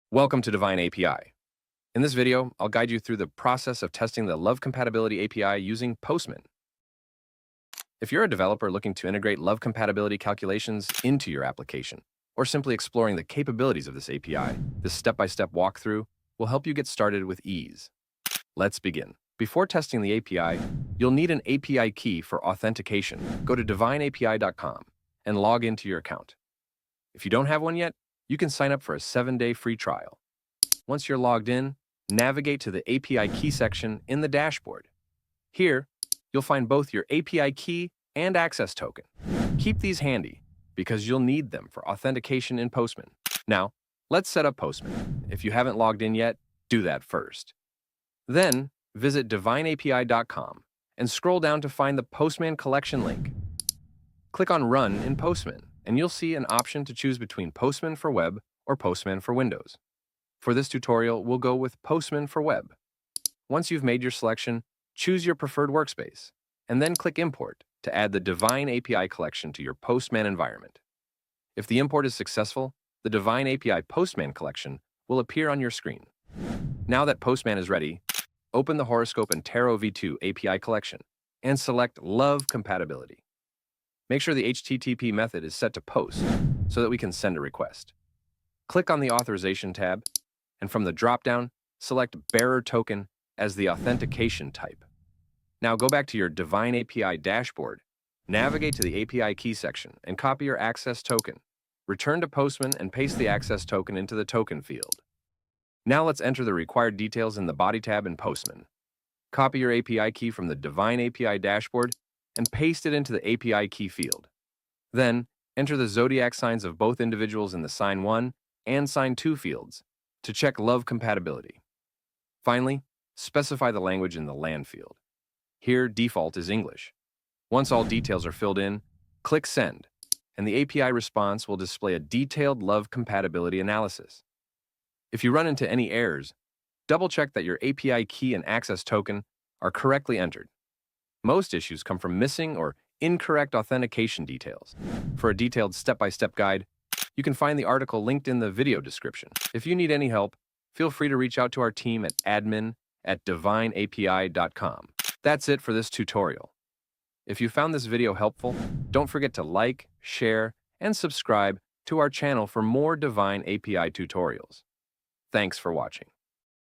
Welcome to Divine API. In this video, I'll guide you through the process of testing the Love Compatibility API using Postman. If you're a developer looking to integrate love compatibility calculations into your application, or simply exploring the capabilities of this API, this step-by-step walkthrough will help you get started with ease. Let's begin. Before testing the API, you'll need an API key for authentication. Go to divineapi.com and log into your account. If you don't have one yet, you can sign up for a 7-day free trial. Once you're logged in, navigate to the API key section in the dashboard. Here, you'll find both your API key and access token. Keep these handy because you'll need them for authentication in Postman. Now, let's set up Postman. If you haven't logged in yet, do that first. Then, visit divineapi.com and scroll down to find the Postman Collection link. Click on Run in Postman, and you'll see an option to choose between Postman for Web or Postman for Windows. For this tutorial, we'll go with Postman for Web. Once you've made your selection, choose your preferred workspace, and then click Import to add the Divine API collection to your Postman environment. If the import is successful, the Divine API Postman Collection will appear on your screen. Now that Postman is ready, open the Horoscope and Tarot V2 API collection and select Love Compatibility. Make sure the HTTP method is set to POST so that we can send a request. Click on the Authorization tab, and from the drop-down, select Bearer Token as the authentication type. Now go back to your Divine API dashboard, navigate to the API key section, and copy your access token. Return to Postman and paste the access token into the token field. Now let's enter the required details in the Body tab in Postman. Copy your API key from the Divine API dashboard and paste it into the API key field. Then, enter the zodiac signs of both individuals in the Sign 1 and Sign 2 fields to check love compatibility. Finally, specify the language in the land field. Here, default is English. Once all details are filled in, click Send, and the API response will display a detailed love compatibility analysis. If you run into any errors, double-check that your API key and access token are correctly entered. Most issues come from missing or incorrect authentication details. For a detailed step-by-step guide, you can find the article linked in the video description. If you need any help, feel free to reach out to our team at admin@divineapi.com. That's it for this tutorial. If you found this video helpful, don't forget to like, share, and subscribe to our channel for more Divine API tutorials. Thanks for watching.